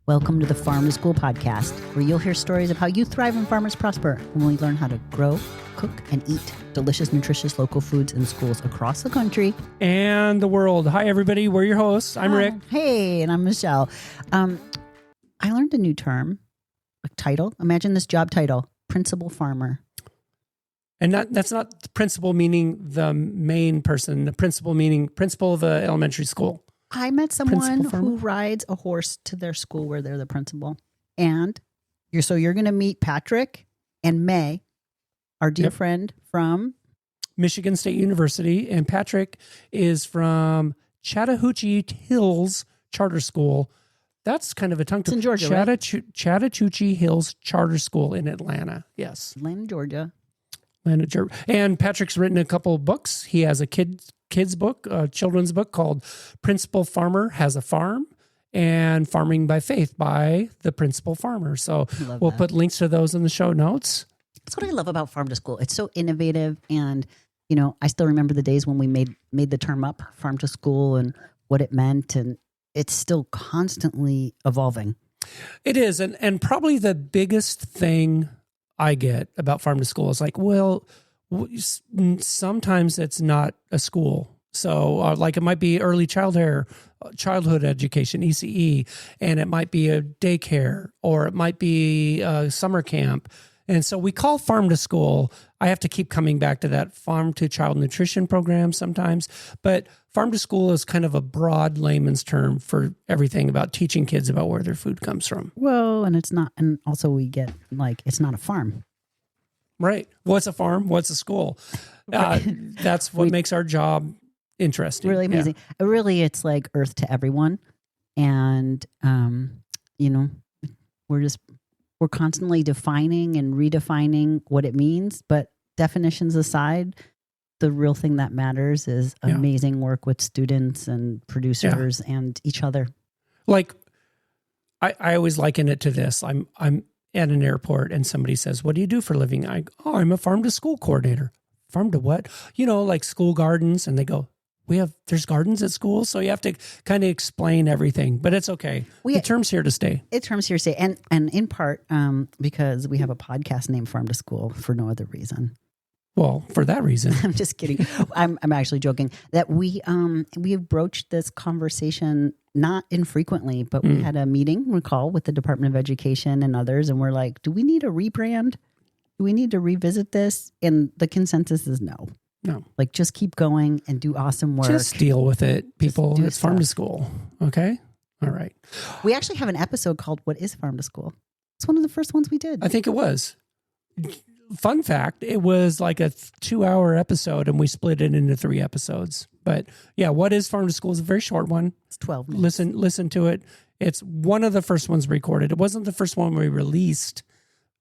Welcome to the Farm to School podcast, where you'll hear stories of how you thrive and farmers prosper when we learn how to grow, cook, and eat delicious, nutritious local foods in schools across the country and the world. Hi, everybody. We're your hosts. I'm Rick. Hey, and I'm Michelle. I learned a new term, a title. Imagine this job title, principal farmer. And that's not the principal meaning the main person, the principal meaning principal of the elementary school. I met someone who rides a horse to their school where they're the principal. And you're going to meet Patrick and May, our dear friend from Michigan State University. And Patrick is from Chattahoochee Hills Charter School. That's kind of a tongue twister. It's in Georgia, right? Chattahoochee Hills Charter School in Atlanta. Yes. Atlanta, Georgia. And Patrick's written a couple of books. He has a kid's book, a children's book called Principal Farmer Has a Farm and Farming by Faith by the Principal Farmer. So we'll put links to those in the show notes. That's what I love about Farm to School. It's so innovative. And, you know, I still remember the days when we made the term up, Farm to School, and what it meant. And it's still constantly evolving. It is. And probably the biggest thing I get about Farm to School is like, well, sometimes it's not a school. So like it might be early childhood education, ECE, and it might be a daycare, or it might be a summer camp. And so we call Farm to School. I have to keep coming back to that farm to child nutrition program sometimes, but Farm to School is kind of a broad layman's term for everything about teaching kids about where their food comes from. Well, and it's not, and also we get like, it's not a farm. Right. What's a farm? What's a school? That's what makes our job interesting. Really amazing. Yeah. Really, it's like Earth to everyone. And, you know, we're constantly defining and redefining what it means. But definitions aside, the real thing that matters is amazing work with students and producers and each other. Like, I always liken it to this. I'm at an airport and somebody says, "What do you do for a living?" I'm a farm to school coordinator. Farm to what? You know, like school gardens. And they go, there's gardens at school. So you have to kind of explain everything, but it's okay. The term's here to stay. And in part, because we have a podcast named Farm to School for no other reason. Well, for that reason. I'm just kidding. I'm actually joking that we have broached this conversation not infrequently, but we had a call with the Department of Education and others, and we're like, do we need a rebrand? Do we need to revisit this? And the consensus is no. No. Like, just keep going and do awesome work. Just deal with it, people. It's Farm to School. Okay? All right. We actually have an episode called What is Farm to School? It's one of the first ones we did. I think it was. Fun fact, it was like a 2-hour episode and we split it into 3 episodes. But yeah, What is Farm to School is a very short one. It's 12 minutes. Listen to it. It's one of the first ones recorded. It wasn't the first one we released,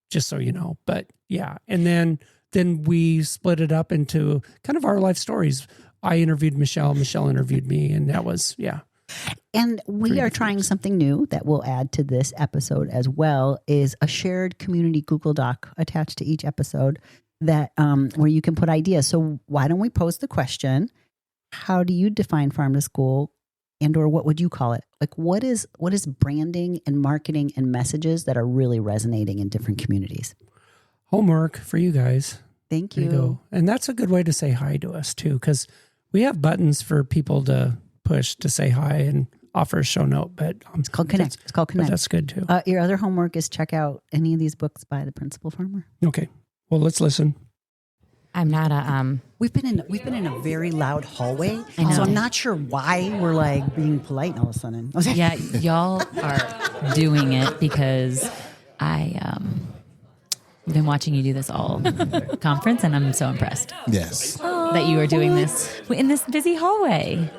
just so you know. But yeah, and then we split it up into kind of our life stories. I interviewed Michelle interviewed me, and that was, And we are trying something new that we'll add to this episode as well, is a shared community Google Doc attached to each episode that where you can put ideas. So why don't we pose the question, how do you define Farm to School, and or what would you call it? Like, what is branding and marketing and messages that are really resonating in different communities? Homework for you guys. Thank you. There you go. And that's a good way to say hi to us too, because we have buttons for people to push to say hi and offer a show note, but it's called Connect. But that's good too. Your other homework is check out any of these books by the Principal Farmer. Okay. Well, let's listen. I'm not a We've been in a very loud hallway, so I'm not sure why we're like being polite all of a sudden. Yeah, y'all are doing it because I've been watching you do this all conference, and I'm so impressed. Yes, that you are doing this in this busy hallway.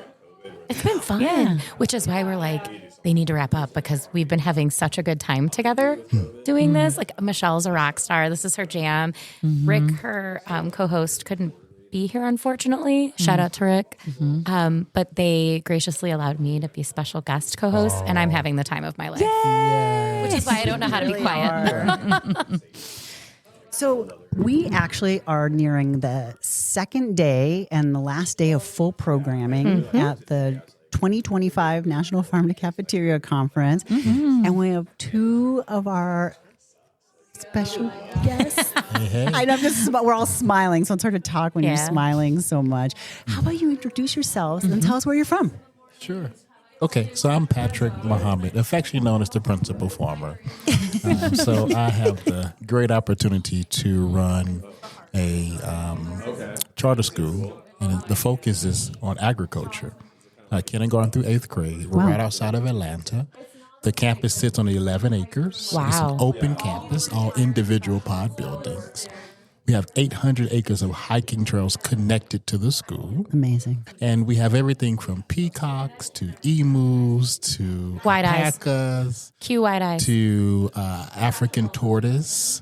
It's been fun, which is why we're like, they need to wrap up because we've been having such a good time together doing this. Like, Michelle's a rock star. This is her jam. Rick, her co-host, couldn't be here, unfortunately. Shout out to Rick. But they graciously allowed me to be special guest co-host, and I'm having the time of my life. Which is why I don't know how to be quiet. So we actually are nearing the second day and the last day of full programming at the 2025 National Farm to Cafeteria Conference. And we have two of our special guests. Hey. I know we're all smiling, so it's hard to talk when you're smiling so much. How about you introduce yourselves and tell us where you're from? Sure. Okay, so I'm Patrick Muhammad, affectionately known as the principal farmer. So I have the great opportunity to run a charter school, and the focus is on agriculture. Kindergarten through 8th grade. We're right outside of Atlanta. The campus sits on 11 acres. Wow. It's an open campus, all individual pod buildings. We have 800 acres of hiking trails connected to the school. Amazing. And we have everything from peacocks to emus to Wide eyes. alpacas Cue wide eyes. to African tortoise,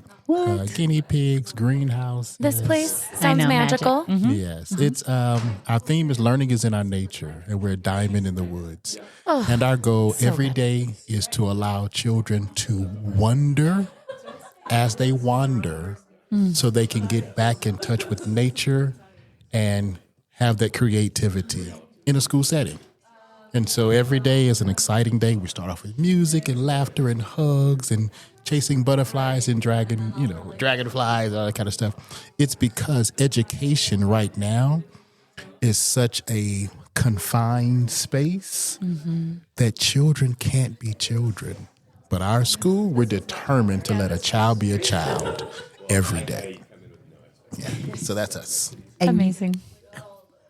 guinea pigs, greenhouse. This place sounds know, magical. magic. Yes, it's our theme is learning is in our nature, and we're a diamond in the woods. And our goal every day is to allow children to wonder as they wander, so they can get back in touch with nature and have that creativity in a school setting. And so every day is an exciting day. We start off with music and laughter and hugs and chasing butterflies and dragonflies, all that kind of stuff. It's because education right now is such a confined space that children can't be children. But our school, we're determined to let a child be a child every day. Yeah. So that's us. Amazing.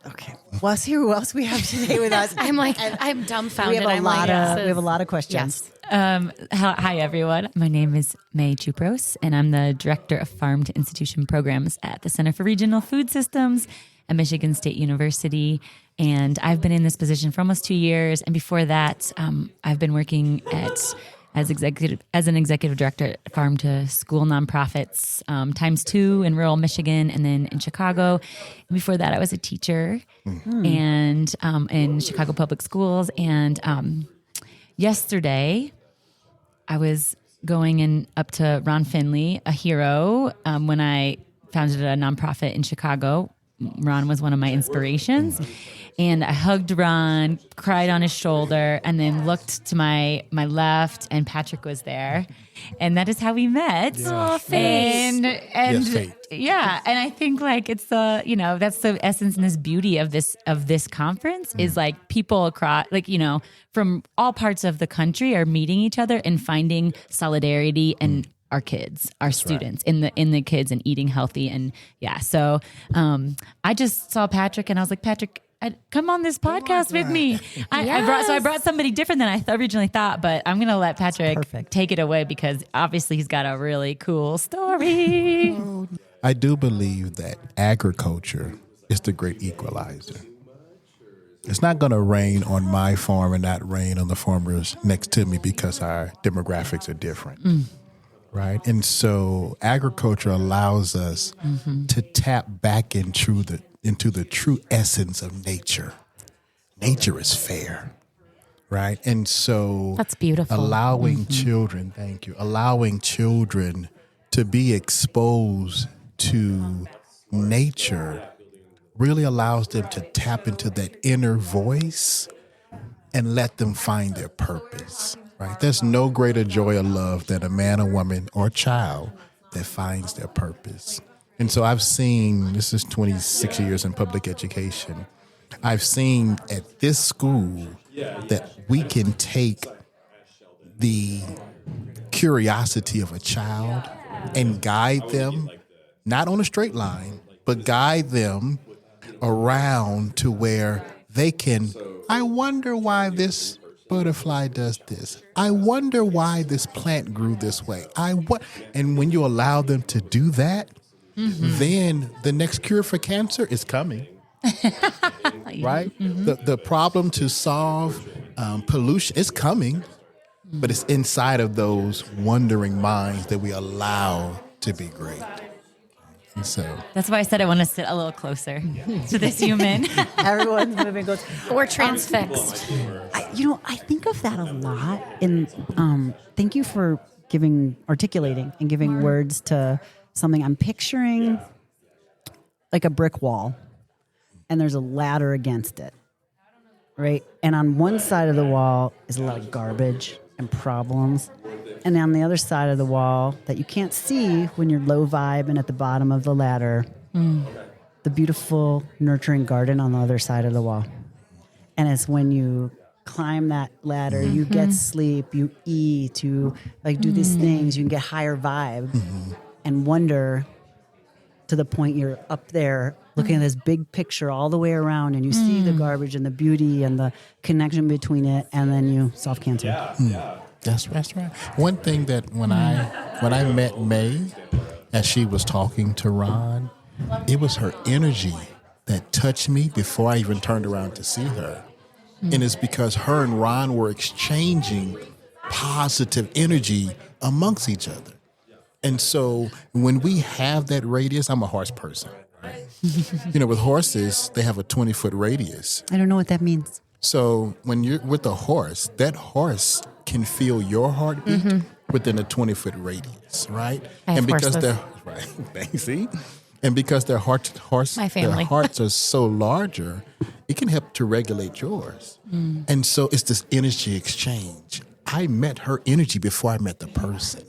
Okay. Well, let's hear who else we have today with us. I'm We dumbfounded. have a lot of questions. Yes. Hi, everyone. My name is May Tsupros, and I'm the Director of Farm to Institution Programs at the Center for Regional Food Systems at Michigan State University. And I've been in this position for almost 2 years. And before that, I've been working as an executive director at Farm to School nonprofits, ×2 in rural Michigan, and then in Chicago. And before that, I was a teacher and in Chicago Public Schools. And yesterday, I was going up to Ron Finley, a hero, when I founded a nonprofit in Chicago. Ron was one of my inspirations. And I hugged Ron, cried on his shoulder, and then looked to my left, and Patrick was there. And that is how we met. Oh, fate. And Yes, fate. yeah, and I think like it's that's the essence and this beauty of this conference is like people across from all parts of the country are meeting each other and finding solidarity and our kids, our students in the kids and eating healthy. And yeah, so I just saw Patrick and I was like, Patrick, come on this podcast with me. I brought somebody different than I originally thought, but I'm going to let Patrick take it away because obviously he's got a really cool story. I do believe that agriculture is the great equalizer. It's not going to rain on my farm and not rain on the farmers next to me because our demographics are different. Right. And so agriculture allows us to tap back into the true essence of nature. Nature is fair. Right. And so That's beautiful. Allowing children to be exposed to nature really allows them to tap into that inner voice and let them find their purpose. Right? There's no greater joy or love than a man, a woman, or a child that finds their purpose. And so I've seen, this is 26 years in public education, I've seen at this school that we can take the curiosity of a child and guide them, not on a straight line, but guide them around to where they can, I wonder why this butterfly does this. I wonder why this plant grew this way. And when you allow them to do that, then the next cure for cancer is coming. Right? The problem to solve pollution is coming, but it's inside of those wondering minds that we allow to be great. And so That's why I said I want to sit a little closer to this human. Everyone's moving goes. We're transfixed. I think of that a lot. And thank you for articulating and giving words to something. I'm picturing like a brick wall, and there's a ladder against it. right? And on one side of the wall is a lot of garbage and problems. And on the other side of the wall that you can't see when you're low vibe and at the bottom of the ladder, the beautiful, nurturing garden on the other side of the wall. And it's when you climb that ladder, you get sleep, you eat, you like do these things, you can get higher vibe and wonder to the point you're up there looking at this big picture all the way around and you see the garbage and the beauty and the connection between it, and then you solve cancer. That's right. One thing that when I met May, as she was talking to Ron, it was her energy that touched me before I even turned around to see her. And it's because her and Ron were exchanging positive energy amongst each other. And so when we have that radius, I'm a horse person, right? With horses, they have a 20-foot radius. I don't know what that means. So when you're with a horse, that horse can feel your heartbeat within a 20-foot radius, right? And because they're see, and because their hearts are so larger, it can help to regulate yours. And so it's this energy exchange. I met her energy before I met the person.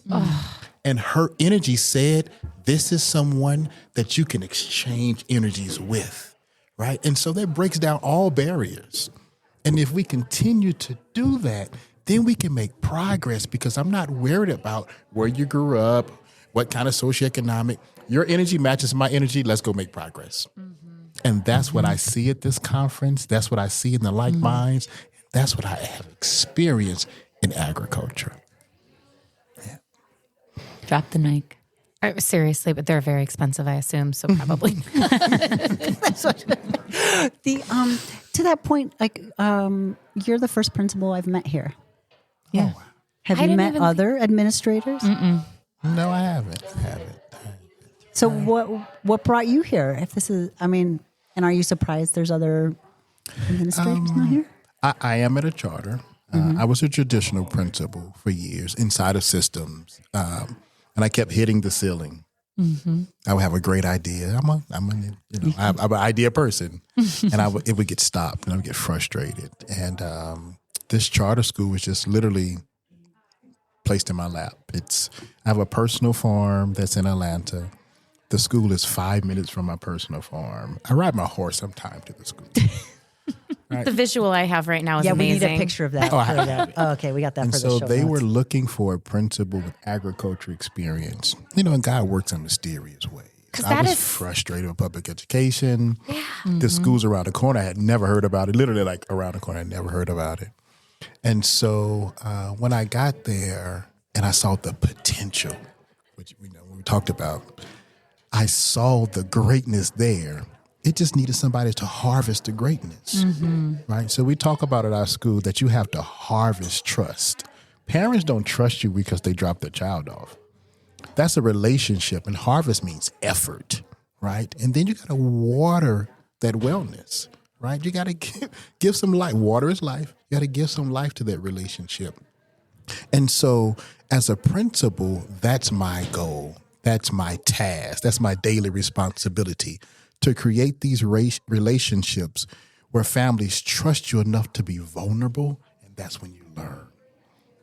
And her energy said, this is someone that you can exchange energies with, right? And so that breaks down all barriers. And if we continue to do that, then we can make progress, because I'm not worried about where you grew up, what kind of socioeconomic. Your energy matches my energy. Let's go make progress. And that's what I see at this conference. That's what I see in the like minds. That's what I have experienced in agriculture. Yeah. Drop the mic. Seriously, but they're very expensive, I assume. So probably. To that point, like you're the first principal I've met here. Yeah. Have you met other administrators? No, I haven't. So what brought you here? If this is, and are you surprised there's other administrators not here? I am at a charter. I was a traditional principal for years inside of systems, and I kept hitting the ceiling. I would have a great idea. I'm an idea person, and it would get stopped, and I would get frustrated. And this charter school was just literally placed in my lap. I have a personal farm that's in Atlanta. The school is 5 minutes from my personal farm. I ride my horse sometime to the school. Right? The visual I have right now is amazing. We need a picture of that. Okay, we got that for the show. And so they were looking for a principal with agriculture experience. And God works in mysterious ways. I was frustrated with public education. Yeah. The school's around the corner. I had never heard about it. Literally like around the corner, I never heard about it. And so when I got there and I saw the potential, which we talked about, I saw the greatness there. It just needed somebody to harvest the greatness, right? So we talk about at our school that you have to harvest trust. Parents don't trust you because they dropped their child off. That's a relationship, and harvest means effort, right? And then you got to water that wellness, right? You got to give some life. Water is life. You got to give some life to that relationship. And so as a principal, that's my goal. That's my task. That's my daily responsibility, to create these relationships where families trust you enough to be vulnerable, and that's when you learn.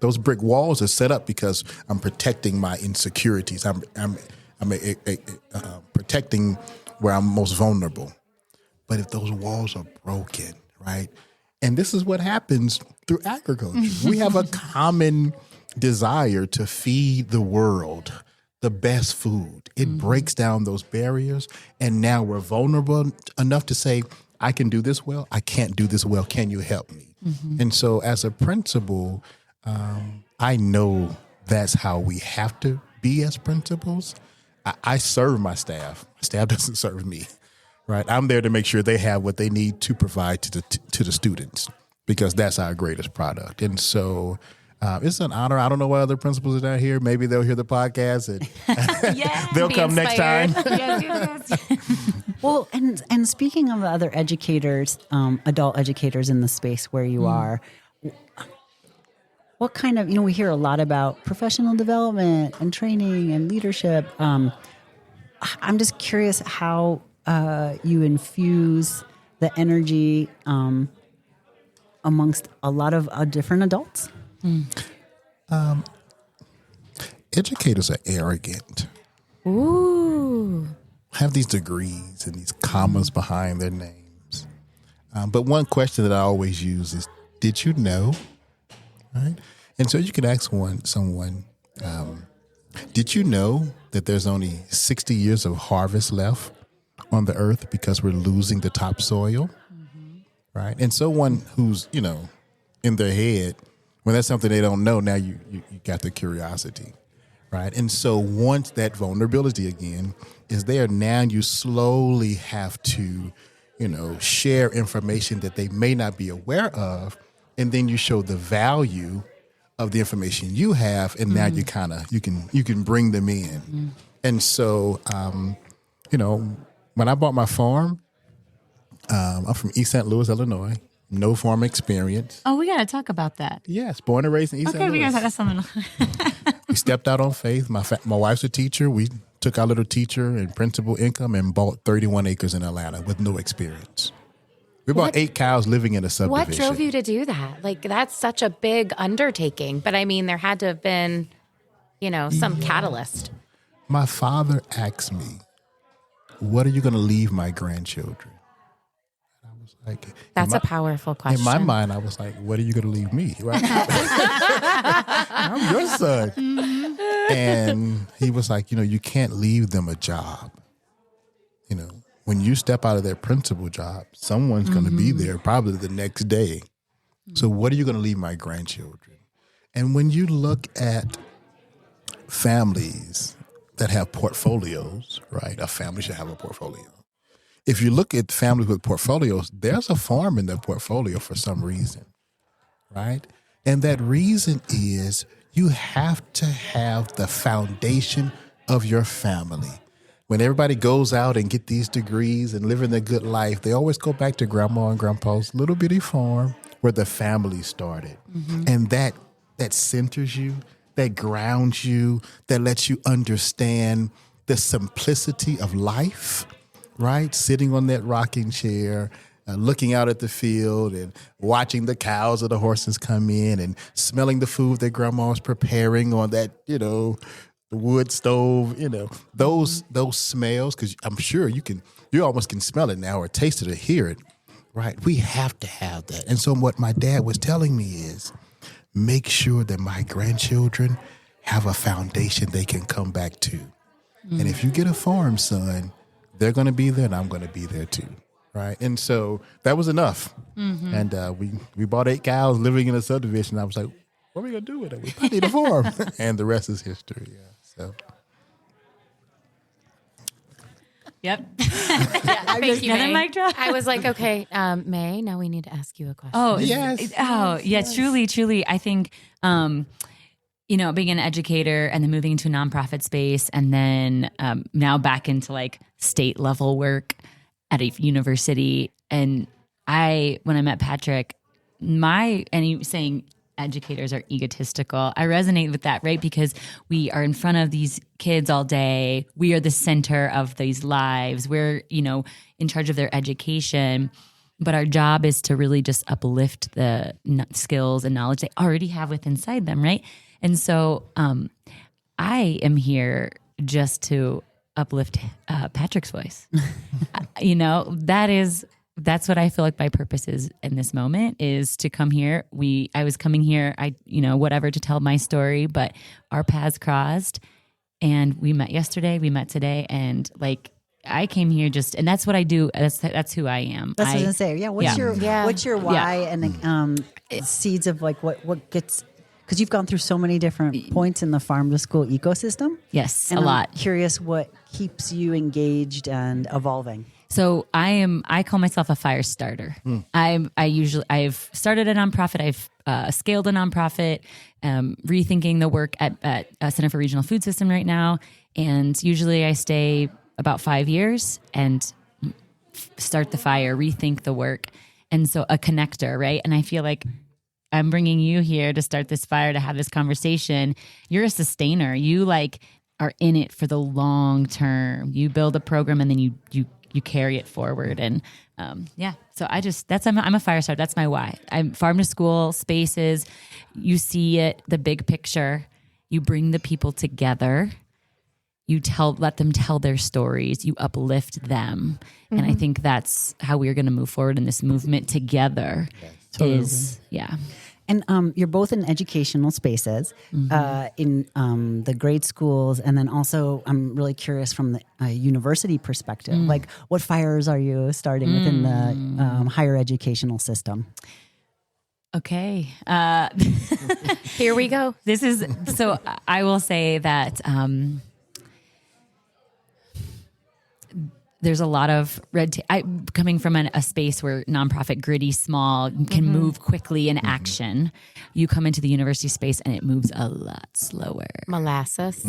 Those brick walls are set up because I'm protecting my insecurities. I'm protecting where I'm most vulnerable. But if those walls are broken, right? And this is what happens through agriculture. We have a common desire to feed the world the best food. It breaks down those barriers. And now we're vulnerable enough to say, I can do this well. I can't do this well. Can you help me? And so as a principal, I know that's how we have to be as principals. I serve my staff. My staff doesn't serve me, right? I'm there to make sure they have what they need to provide to the students, because that's our greatest product. And so it's an honor. I don't know why other principals are down here. Maybe they'll hear the podcast and they'll come next time. Well, and speaking of other educators, adult educators in the space where you are, what kind of, we hear a lot about professional development and training and leadership. I'm just curious how you infuse the energy amongst a lot of different adults? Educators are arrogant. Ooh. Have these degrees and these commas behind their names. But one question that I always use is, did you know? Right? And so you can ask someone, did you know that there's only 60 years of harvest left on the earth because we're losing the topsoil? Right? And someone who's, in their head, when that's something they don't know, now you got the curiosity. Right? And so once that vulnerability again is there, now you slowly have to, share information that they may not be aware of. And then you show the value of the information you have. And now you can bring them in. And so, when I bought my farm, I'm from East St. Louis, Illinois. No farm experience. Oh, we got to talk about that. Yes, born and raised in East St. Louis. Okay, we got to talk something. We stepped out on faith. My wife's a teacher. We took our little teacher and principal income and bought 31 acres in Atlanta with no experience. We bought 8 cows living in a subdivision. What drove you to do that? Like, that's such a big undertaking. But I mean, there had to have been, some catalyst. My father asked me, what are you going to leave my grandchildren? Like, that's a powerful question. In my mind, I was like, what are you going to leave me? Right? I'm your son. And he was like, you can't leave them a job. When you step out of their principal job, someone's going to be there probably the next day. So what are you going to leave my grandchildren? And when you look at families that have portfolios, right? A family should have a portfolio. If you look at families with portfolios, there's a farm in their portfolio for some reason, right? And that reason is you have to have the foundation of your family. When everybody goes out and get these degrees and living their good life, they always go back to grandma and grandpa's little bitty farm where the family started. And that centers you, that grounds you, that lets you understand the simplicity of life. Right? Sitting on that rocking chair, looking out at the field and watching the cows or the horses come in and smelling the food that grandma was preparing on that, the wood stove, those smells, because I'm sure you almost can smell it now or taste it or hear it, right? We have to have that. And so what my dad was telling me is make sure that my grandchildren have a foundation they can come back to. And if you get a farm, son, they're going to be there and I'm going to be there too. Right. And so that was enough. And we bought 8 cows living in a subdivision. I was like, what are we going to do with it? We probably need a farm. And the rest is history. Yeah. So. Yep. Thank you, May. Mic drop. I was like, okay, May, now we need to ask you a question. Oh, yes. Yes. Truly. I think, being an educator and then moving into a nonprofit space and then now back into like state level work at a university. And when I met Patrick, and he was saying educators are egotistical. I resonate with that, right? Because we are in front of these kids all day. We are the center of these lives. We're, in charge of their education. But our job is to really just uplift the skills and knowledge they already have within inside them, right? And so I am here just to uplift Patrick's voice. That's what I feel like my purpose is in this moment, is to come here. I was coming here, whatever, to tell my story, but our paths crossed and we met yesterday, we met today, and like I came here and that's what I do. That's who I am. That's what I was gonna say. Yeah. What's your why and seeds of like what gets, because you've gone through so many different points in the farm to school ecosystem. Yes, and a lot. I'm curious what keeps you engaged and evolving. So I call myself a fire starter. I've started a nonprofit. I've scaled a nonprofit, rethinking the work at Center for Regional Food System right now. And usually I stay about 5 years and start the fire, rethink the work. And so a connector, right? And I feel like I'm bringing you here to start this fire, to have this conversation. You're a sustainer. You are in it for the long term. You build a program and then you you carry it forward. And so I'm a fire starter. That's my why. I'm farm to school spaces. You see it, the big picture. You bring the people together. You let them tell their stories. You uplift them. Mm-hmm. And I think that's how we're going to move forward in this movement together. And you're both in educational spaces, in the grade schools, and then also I'm really curious from the university perspective. Like, what fires are you starting within the higher educational system? Okay. Here we go. So I will say that there's a lot of red tape. Coming from a space where nonprofit, gritty, small, can move quickly in action. You come into the university space and it moves a lot slower. Molasses.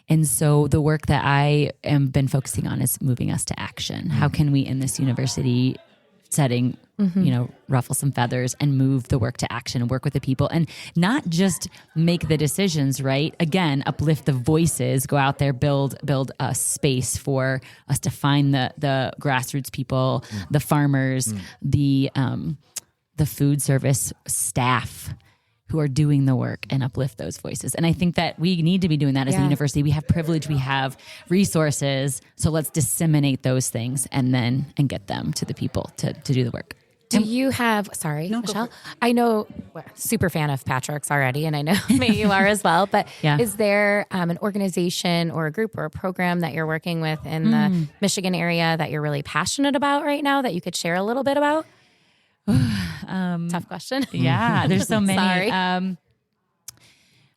And so the work that I am been focusing on is moving us to action. How can we in this university setting, ruffle some feathers and move the work to action and work with the people and not just make the decisions, right? Again, uplift the voices, go out there, build a space for us to find the grassroots people, the farmers, the food service staff who are doing the work and uplift those voices. And I think that we need to be doing that as a university. We have privilege, we have resources. So let's disseminate those things and get them to the people to do the work. Do you have, Michelle, I know, super fan of Patrick's already, and I know May you are as well, but is there an organization or a group or a program that you're working with in the Michigan area that you're really passionate about right now that you could share a little bit about? Tough question. Yeah, there's so many. Sorry.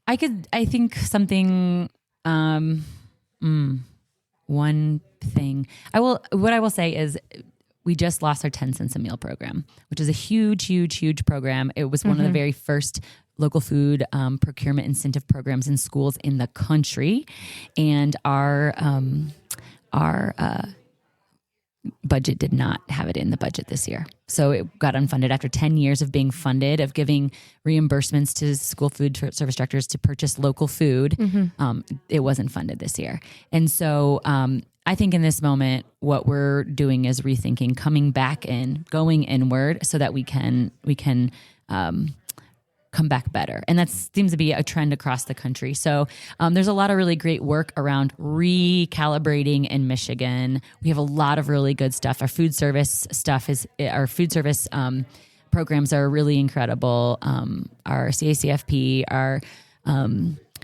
I think something, one thing what I will say is we just lost our 10 cents a meal program, which is a huge program. It was one of the very first local food procurement incentive programs in schools in the country. And our budget did not have it in the budget this year. So it got unfunded after 10 years of being funded, of giving reimbursements to school food service directors to purchase local food. It wasn't funded this year. And so I think in this moment, what we're doing is rethinking, coming back in, going inward so that we can come back better. And that seems to be a trend across the country. So there's a lot of really great work around recalibrating in Michigan. We have a lot of really good stuff. Our food service programs are really incredible. Our CACFP, our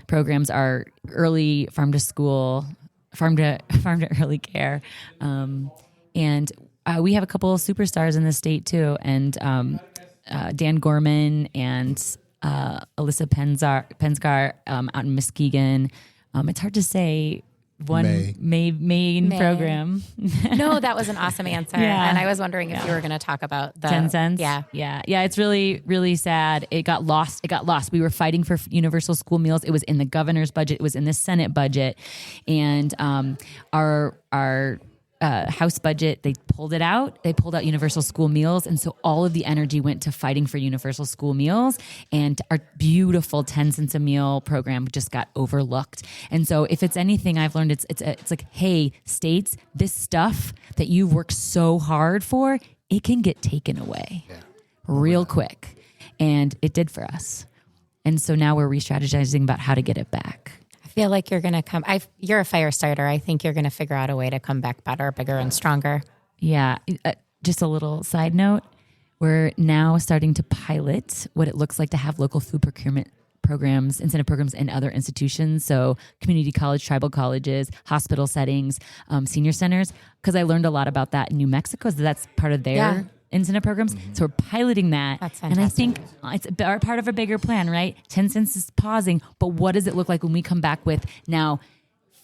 programs are early farm to school, farm to early care. And we have a couple of superstars in the state too. And Dan Gorman and Alyssa Pensgar out in Muskegon. It's hard to say main program. No, that was an awesome answer. And I was wondering if you were going to talk about the 10 cents. Yeah. It's really, really sad. It got lost. We were fighting for universal school meals. It was in the governor's budget. It was in the Senate budget. And our House budget, they pulled it out. They pulled out universal school meals. And so all of the energy went to fighting for universal school meals. And our beautiful 10 cents a meal program just got overlooked. And so if it's anything I've learned, it's like, hey, states, this stuff that you've worked so hard for, it can get taken away real quick. And it did for us. And so now we're re-strategizing about how to get it back. I feel like you're going to come. You're a fire starter. I think you're going to figure out a way to come back better, bigger, and stronger. Yeah. Just a little side note. We're now starting to pilot what it looks like to have local food procurement programs, incentive programs in other institutions. So community college, tribal colleges, hospital settings, senior centers. Because I learned a lot about that in New Mexico. So that's part of their incentive programs. So we're piloting that. That's fantastic. And I think it's part of a bigger plan, right? 10 cents is pausing, but what does it look like when we come back with now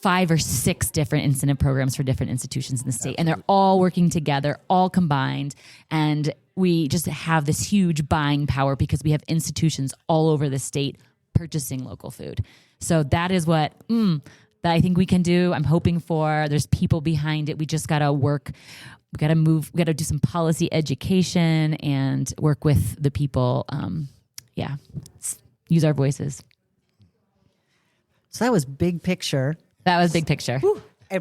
5 or 6 different incentive programs for different institutions in the state? And they're all working together, all combined. And we just have this huge buying power because we have institutions all over the state purchasing local food. So that is what that I think we can do. I'm hoping for. There's people behind it. We just got to work. We got to move. We got to do some policy education and work with the people. Use our voices. So that was big picture. That was big picture.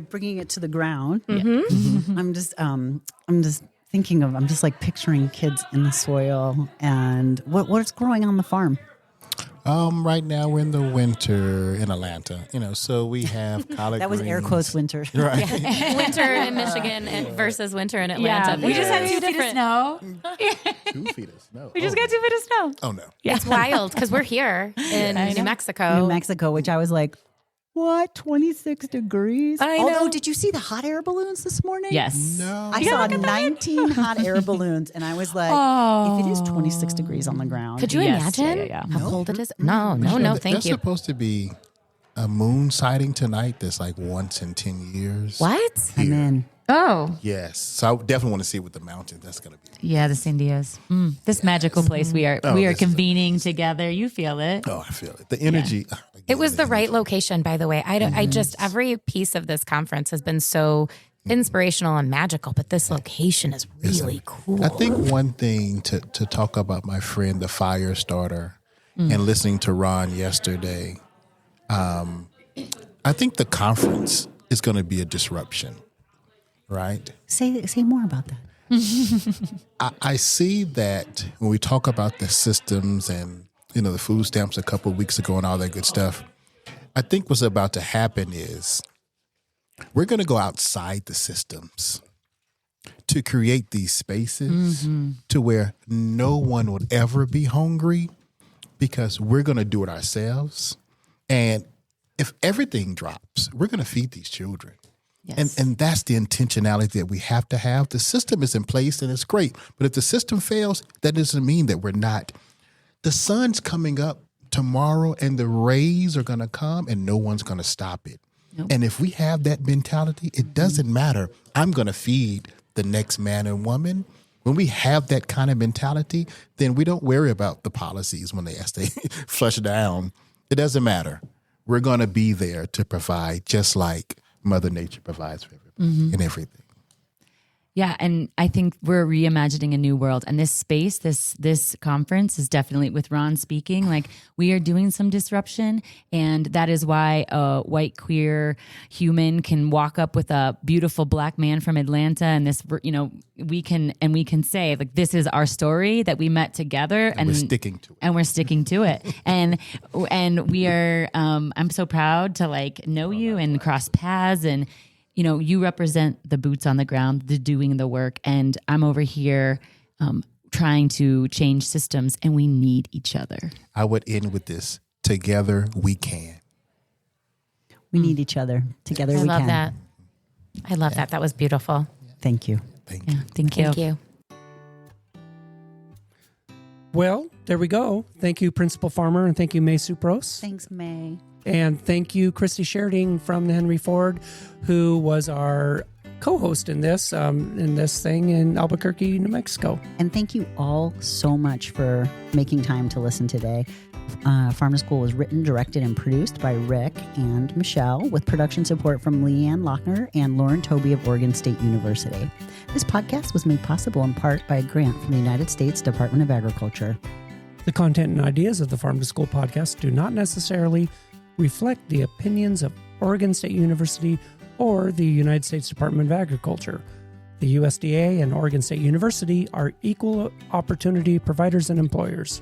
bringing it to the ground. I'm just thinking of. I'm just like picturing kids in the soil and what's growing on the farm. Right now we're in the winter in Atlanta, so we have collard That was air greens. quotes winter. Right. Winter in Michigan versus winter in Atlanta. We just had 2 feet of snow. 2 feet of snow. We just got 2 feet of snow. Oh, no. It's wild because we're here in New Mexico. New Mexico, which I was like, what, 26 degrees? I know. Although, did you see the hot air balloons this morning? Yes. No. I saw 19 hot air balloons, and I was like, if it is 26 degrees on the ground. Could you Yes, imagine yeah. how cold it is? No, thank There's you. supposed to be a moon sighting tonight that's like once in 10 years. What? I'm in. Oh. Yes. So I definitely want to see what the mountain that's going to be. Yeah, the Indios. This magical place we are Oh, we are this is convening together. You feel it. Oh, I feel it. The energy. It was the right location, by the way. I just, every piece of this conference has been so inspirational and magical, but this location is really cool. I think one thing to talk about my friend, the fire starter, and listening to Ron yesterday, I think the conference is going to be a disruption, right? Say more about that. I see that when we talk about the systems and, the food stamps a couple of weeks ago and all that good stuff, I think what's about to happen is we're going to go outside the systems to create these spaces to where no one would ever be hungry because we're going to do it ourselves. And if everything drops, we're going to feed these children. Yes. And that's the intentionality that we have to have. The system is in place and it's great. But if the system fails, that doesn't mean that we're not. The sun's coming up tomorrow and the rays are going to come and no one's going to stop it. Nope. And if we have that mentality, it doesn't matter. I'm going to feed the next man and woman. When we have that kind of mentality, then we don't worry about the policies when they flush down. It doesn't matter. We're going to be there to provide just like Mother Nature provides for everybody and everything. Yeah, and I think we're reimagining a new world. And this space, this conference is definitely, with Ron speaking, like we are doing some disruption. And that is why a white queer human can walk up with a beautiful black man from Atlanta, and this, we can say like, this is our story that we met together, and we're sticking to it. And we're sticking to it. and we are. I'm so proud to like know you and cross paths and. You represent the boots on the ground, the doing the work, and I'm over here trying to change systems, and we need each other. I would end with this. Together, we can. We need each other. Together, we can. I love that. I love that. That was beautiful. Thank you. Thank you. Thank you. Thank you. Well, there we go. Thank you, Principal Farmer, and thank you, May Tsupros. Thanks, May. And thank you, Christy Sheridan from the Henry Ford, who was our co-host in this thing in Albuquerque, New Mexico. And thank you all so much for making time to listen today. Farm to School was written, directed, and produced by Rick and Michelle, with production support from Leanne Lochner and Lauren Toby of Oregon State University. This podcast was made possible in part by a grant from the United States Department of Agriculture. The content and ideas of the Farm to School podcast do not necessarily reflect the opinions of Oregon State University or the United States Department of Agriculture. The USDA and Oregon State University are equal opportunity providers and employers.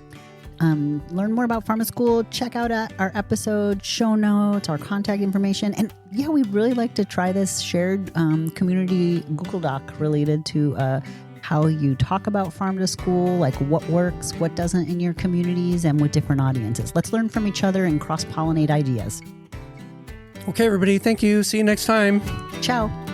Learn more about Farm to School. Check out our episode, show notes, our contact information. And yeah, we'd really like to try this shared community Google Doc related to how you talk about Farm to School, like what works, what doesn't in your communities, and with different audiences. Let's learn from each other and cross-pollinate ideas. Okay, everybody. Thank you. See you next time. Ciao.